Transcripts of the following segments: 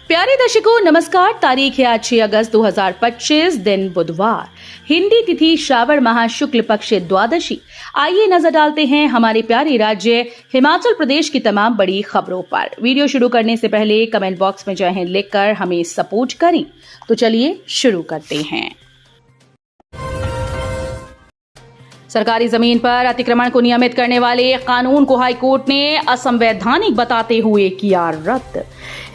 प्यारे दर्शकों नमस्कार। तारीख है आज 6 अगस्त 2025, दिन बुधवार, हिंदी तिथि श्रावण माह शुक्ल पक्ष द्वादशी। आइए नजर डालते हैं हमारे प्यारे राज्य हिमाचल प्रदेश की तमाम बड़ी खबरों पर। वीडियो शुरू करने से पहले कमेंट बॉक्स में जय हिंद लिखकर हमें सपोर्ट करें। तो चलिए शुरू करते हैं। सरकारी जमीन पर अतिक्रमण को नियमित करने वाले कानून को हाईकोर्ट ने असंवैधानिक बताते हुए किया रद्द।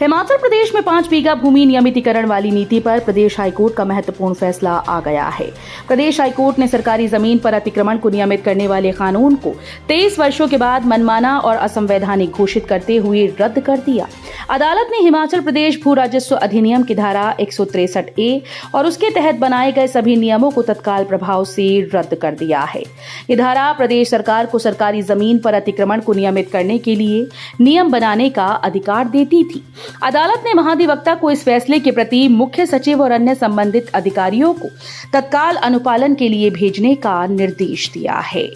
हिमाचल प्रदेश में 5 बीघा भूमि नियमितीकरण वाली नीति पर प्रदेश हाईकोर्ट का महत्वपूर्ण फैसला आ गया है। प्रदेश हाईकोर्ट ने सरकारी जमीन पर अतिक्रमण को नियमित करने वाले कानून को 23 वर्षों के बाद मनमाना और असंवैधानिक घोषित करते हुए रद्द कर दिया। अदालत ने हिमाचल प्रदेश भू राजस्व अधिनियम की धारा 163A और उसके तहत बनाए गए सभी नियमों को तत्काल प्रभाव से रद्द कर दिया है। ये धारा प्रदेश सरकार को सरकारी जमीन पर अतिक्रमण को नियमित करने के लिए नियम बनाने का अधिकार देती थी। अदालत ने महाधिवक्ता को इस फैसले के प्रति मुख्य सचिव और अन्य संबंधित अधिकारियों को तत्काल अनुपालन के लिए भेजने का निर्देश दिया है।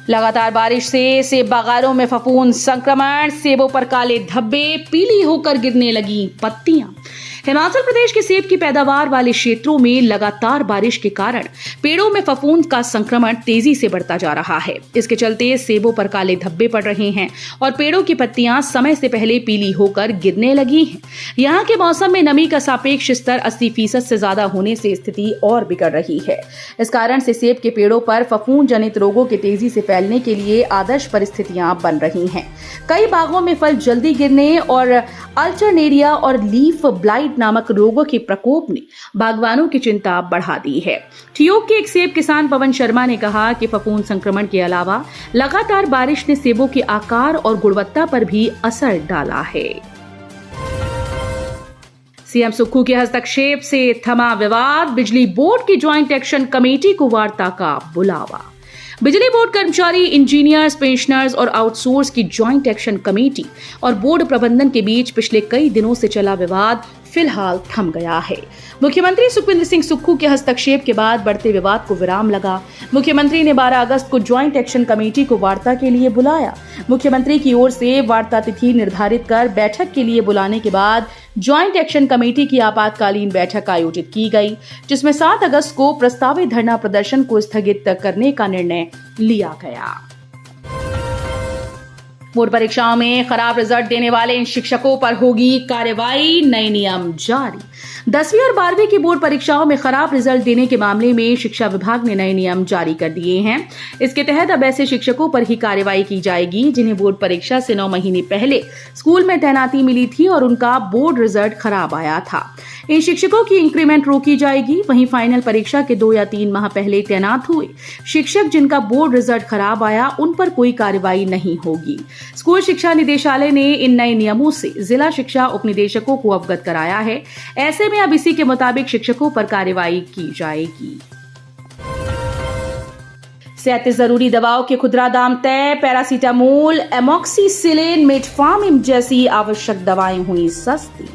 लगातार बारिश से सेब बागानों में फफूंद संक्रमण, सेबों पर काले धब्बे, पीली होकर गिरने लगी पत्तियां। हिमाचल प्रदेश के सेब की पैदावार वाले क्षेत्रों में लगातार बारिश के कारण पेड़ों में फफूंद का संक्रमण तेजी से बढ़ता जा रहा है। इसके चलते सेबों पर काले धब्बे पड़ रहे हैं और पेड़ों की पत्तियां समय से पहले पीली होकर गिरने लगी हैं। यहाँ के मौसम में नमी का सापेक्ष स्तर 80% से ज्यादा होने से स्थिति और बिगड़ रही है। इस कारण से सेब के पेड़ों पर फफूंद जनित रोगों के तेजी से फैलने के लिए आदर्श परिस्थितियां बन रही हैं। कई बागों में फल जल्दी गिरने और अल्टरनेरिया और लीफ ब्लाइट नामक रोगों के प्रकोप ने बागवानों की चिंता बढ़ा दी है। ठियोग के एक सेब किसान पवन शर्मा ने कहा कि फफूंद संक्रमण के अलावा लगातार बारिश ने सेबों के आकार और गुणवत्ता पर भी असर डाला है। सीएम सुक्खू के हस्तक्षेप से थमा विवाद, बिजली बोर्ड की ज्वाइंट एक्शन कमेटी को वार्ता का बुलावा। बिजली बोर्ड कर्मचारी, इंजीनियर्स, पेंशनर्स और आउटसोर्स की ज्वाइंट एक्शन कमेटी और बोर्ड प्रबंधन के बीच पिछले कई दिनों से चला विवाद फिलहाल थम गया है। मुख्यमंत्री सुखविंदर सिंह सुक्खू के हस्तक्षेप के बाद बढ़ते विवाद को विराम लगा। मुख्यमंत्री ने 12 अगस्त को ज्वाइंट एक्शन कमेटी को वार्ता के लिए बुलाया। मुख्यमंत्री की ओर से वार्ता तिथि निर्धारित कर बैठक के लिए बुलाने के बाद ज्वाइंट एक्शन कमेटी की आपातकालीन बैठक आयोजित की गई, जिसमें 7 अगस्त को प्रस्तावित धरना प्रदर्शन को स्थगित करने का निर्णय लिया गया। बोर्ड परीक्षाओं में खराब रिजल्ट देने वाले इन शिक्षकों पर होगी कार्रवाई, नए नियम जारी। 10वीं और 12वीं की बोर्ड परीक्षाओं में खराब रिजल्ट देने के मामले में शिक्षा विभाग ने नए नियम जारी कर दिए हैं। इसके तहत अब ऐसे शिक्षकों पर ही कार्रवाई की जाएगी जिन्हें बोर्ड परीक्षा से 9 महीने पहले स्कूल में तैनाती मिली थी और उनका बोर्ड रिजल्ट खराब आया था। इन शिक्षकों की इंक्रीमेंट रोकी जाएगी। वहीं फाइनल परीक्षा के 2 या 3 माह पहले तैनात हुए शिक्षक जिनका बोर्ड रिजल्ट खराब आया, उन पर कोई कार्रवाई नहीं होगी। स्कूल शिक्षा निदेशालय ने इन नए नियमों से जिला शिक्षा उपनिदेशकों को अवगत कराया है। ऐसे में अब इसी के मुताबिक शिक्षकों पर कार्रवाई की जाएगी। 37 जरूरी दवाओं के खुदरा दाम तय। पैरासीटामोल, एमॉक्सिसिलिन, मेटफॉर्मिन जैसी आवश्यक दवाएं हुई सस्ती।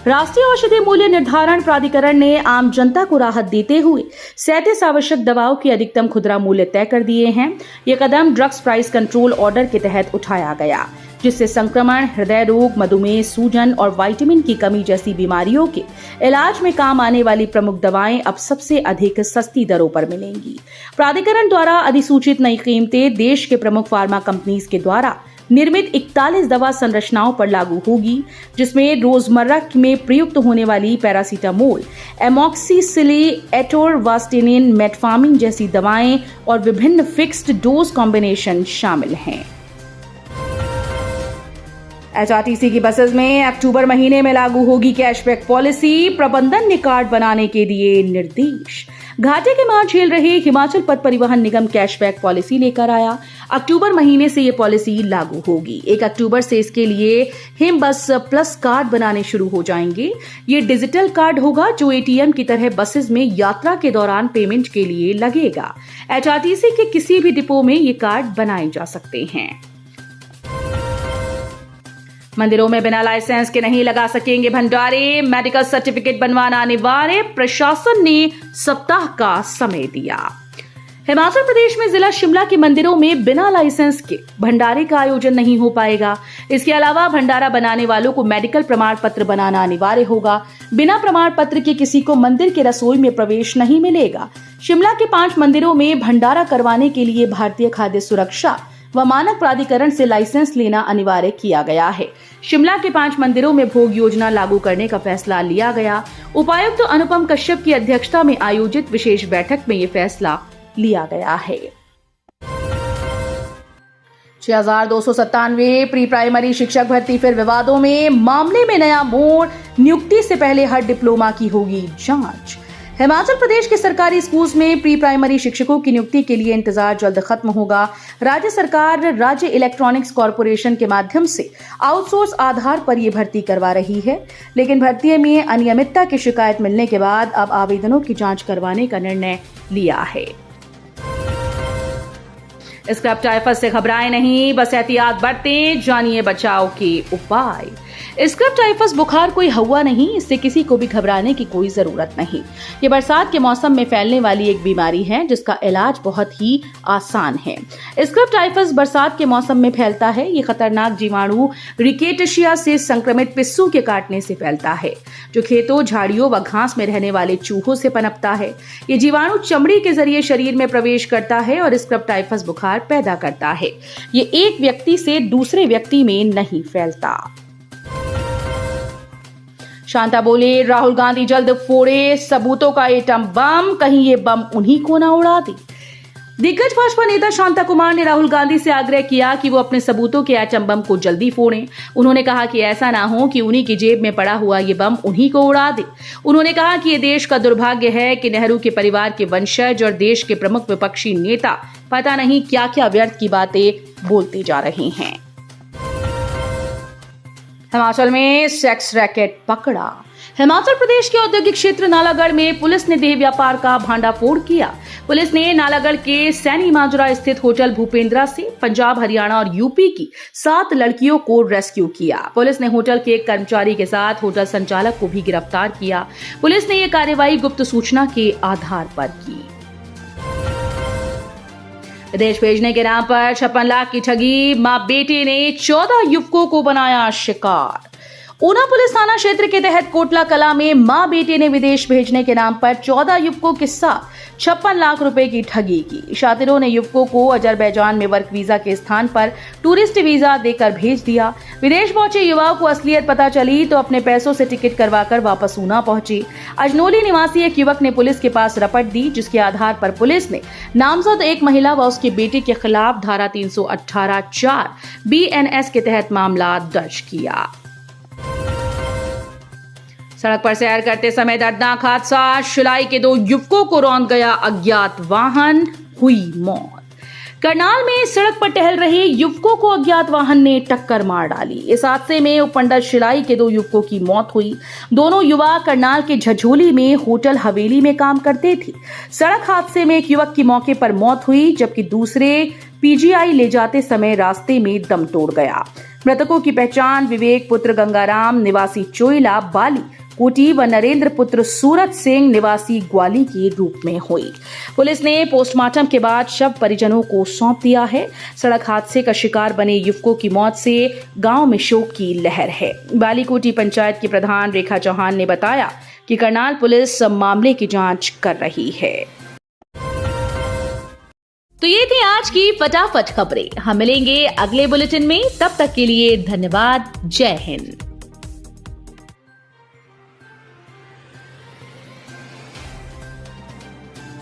राष्ट्रीय औषधि मूल्य निर्धारण प्राधिकरण ने आम जनता को राहत देते हुए 37 आवश्यक दवाओं के अधिकतम खुदरा मूल्य तय कर दिए हैं। ये कदम ड्रग्स प्राइस कंट्रोल ऑर्डर के तहत उठाया गया, जिससे संक्रमण, हृदय रोग, मधुमेह, सूजन और विटामिन की कमी जैसी बीमारियों के इलाज में काम आने वाली प्रमुख दवाएं अब सबसे अधिक सस्ती दरों पर मिलेंगी। प्राधिकरण द्वारा अधिसूचित नई कीमतें देश के प्रमुख फार्मा कंपनीज के द्वारा निर्मित 41 दवा संरचनाओं पर लागू होगी, जिसमें रोजमर्रा में प्रयुक्त होने वाली पैरासीटामोल, एमॉक्सिसिलिन, एटोरवास्टिनिन, मेटफॉर्मिन जैसी दवाएं और विभिन्न फिक्स्ड डोज कॉम्बिनेशन शामिल हैं। एचआरटीसी की बसेस में अक्टूबर महीने में लागू होगी कैशबैक पॉलिसी। प्रबंधन ने कार्ड बनाने के दिए निर्देश। घाटे के मार झेल रहे हिमाचल पथ परिवहन निगम कैशबैक पॉलिसी लेकर आया। अक्टूबर महीने से ये पॉलिसी लागू होगी। 1 अक्टूबर से इसके लिए हिम बस प्लस कार्ड बनाने शुरू हो जाएंगे। ये डिजिटल कार्ड होगा जो एटीएम की तरह बसेस में यात्रा के दौरान पेमेंट के लिए लगेगा। एचआरटीसी के किसी भी डिपो में ये कार्ड बनाए जा सकते हैं। मंदिरों में बिना लाइसेंस के नहीं लगा सकेंगे भंडारे। मेडिकल सर्टिफिकेट बनवाना अनिवार्य। प्रशासन ने सप्ताह का समय दिया। हिमाचल प्रदेश में जिला शिमला के मंदिरों में बिना लाइसेंस के भंडारे का आयोजन नहीं हो पाएगा। इसके अलावा भंडारा बनाने वालों को मेडिकल प्रमाण पत्र बनाना अनिवार्य होगा। बिना प्रमाण पत्र के किसी को मंदिर के रसोई में प्रवेश नहीं मिलेगा। शिमला के 5 मंदिरों में भंडारा करवाने के लिए भारतीय खाद्य सुरक्षा व मानक प्राधिकरण से लाइसेंस लेना अनिवार्य किया गया है। शिमला के 5 मंदिरों में भोग योजना लागू करने का फैसला लिया गया। उपायुक्त अनुपम कश्यप की अध्यक्षता में आयोजित विशेष बैठक में ये फैसला लिया गया है। 6297 प्री प्राइमरी शिक्षक भर्ती फिर विवादों में, मामले में नया मोड़, नियुक्ति से पहले हर डिप्लोमा की होगी जांच। हिमाचल प्रदेश के सरकारी स्कूल्स में प्री प्राइमरी शिक्षकों की नियुक्ति के लिए इंतजार जल्द खत्म होगा। राज्य सरकार राज्य इलेक्ट्रॉनिक्स कॉर्पोरेशन के माध्यम से आउटसोर्स आधार पर यह भर्ती करवा रही है, लेकिन भर्ती में अनियमितता की शिकायत मिलने के बाद अब आवेदनों की जांच करवाने का निर्णय लिया है। स्क्रब टाइफस से घबराएं नहीं, बस एहतियात बरतें, जानिए बचाव के उपाय। स्क्रब टाइफस बुखार कोई हवा नहीं, इससे किसी को भी घबराने की कोई जरूरत नहीं। ये बरसात के मौसम में फैलने वाली एक बीमारी है जिसका इलाज बहुत ही आसान है। स्क्रब टाइफस बरसात के मौसम में फैलता है। ये खतरनाक जीवाणु रिकेटशिया से संक्रमित पिस्सू के काटने से फैलता है, जो खेतों, झाड़ियों व घास में रहने वाले चूहों से पनपता है। ये जीवाणु चमड़ी के जरिए शरीर में प्रवेश करता है और स्क्रब टाइफस बुखार पैदा करता है। ये एक व्यक्ति से दूसरे व्यक्ति में नहीं फैलता। शांता बोले, राहुल गांधी जल्द फोड़े सबूतों का एटम बम, कहीं ये बम उन्हीं को ना उड़ा दे। दिग्गज भाजपा नेता शांता कुमार ने राहुल गांधी से आग्रह किया कि वो अपने सबूतों के एटम बम को जल्दी फोड़ें। उन्होंने कहा कि ऐसा ना हो कि उन्हीं की जेब में पड़ा हुआ ये बम उन्हीं को उड़ा दे। उन्होंने कहा कि ये देश का दुर्भाग्य है कि नेहरू के परिवार के वंशज और देश के प्रमुख विपक्षी नेता पता नहीं क्या क्या व्यर्थ की बातें बोलते जा रहे हैं। हिमाचल में सेक्स रैकेट पकड़ा। हिमाचल प्रदेश के औद्योगिक क्षेत्र नालागढ़ में पुलिस ने देह व्यापार का भांडाफोड़ किया। पुलिस ने नालागढ़ के सैनी माजरा स्थित होटल भूपेंद्रा से पंजाब, हरियाणा और यूपी की 7 लड़कियों को रेस्क्यू किया। पुलिस ने होटल के एक कर्मचारी के साथ होटल संचालक को भी गिरफ्तार किया। पुलिस ने यह कार्रवाई गुप्त सूचना के आधार पर की। विदेश भेजने के नाम पर 56 लाख की ठगी, मां बेटे ने 14 युवकों को बनाया शिकार। ऊना पुलिस थाना क्षेत्र के तहत कोटला कला में मां बेटे ने विदेश भेजने के नाम पर 14 युवकों के साथ 56 लाख रुपए की ठगी की। शातिरों ने युवकों को अजरबैजान में वर्क वीजा के स्थान पर टूरिस्ट वीजा देकर भेज दिया। विदेश पहुंचे युवाओं को असलियत पता चली तो अपने पैसों से टिकट करवाकर वापस ऊना पहुंचे। अजनोली निवासी एक युवक ने पुलिस के पास रपट दी, जिसके आधार पर पुलिस ने नामजद एक महिला व उसके बेटे के खिलाफ धारा 318(4) BNS के तहत मामला दर्ज किया। सड़क पर सैर करते समय दर्दनाक हादसा, शिलाई के 2 युवकों को रौंद गया अज्ञात वाहन, हुई मौत। करनाल में सड़क पर टहल रहे युवकों को अज्ञात वाहन ने टक्कर मार डाली। इस हादसे में उपमंडल शिलाई के 2 युवकों की मौत हुई। दोनों युवक करनाल के झझोली में होटल हवेली में काम करते थे। सड़क हादसे में एक युवक की मौके पर मौत हुई, जबकि दूसरे PGI ले जाते समय रास्ते में दम तोड़ गया। मृतकों की पहचान विवेक पुत्र गंगाराम निवासी चोइला बाली कोटी व नरेंद्र पुत्र सूरत सिंह निवासी ग्वाली के रूप में हुई। पुलिस ने पोस्टमार्टम के बाद शव परिजनों को सौंप दिया है। सड़क हादसे का शिकार बने युवकों की मौत से गांव में शोक की लहर है। बालीकोटी पंचायत की प्रधान रेखा चौहान ने बताया कि करनाल पुलिस मामले की जांच कर रही है। तो ये थी आज की फटाफट खबरें। हम मिलेंगे अगले बुलेटिन में, तब तक के लिए धन्यवाद। जय हिंद।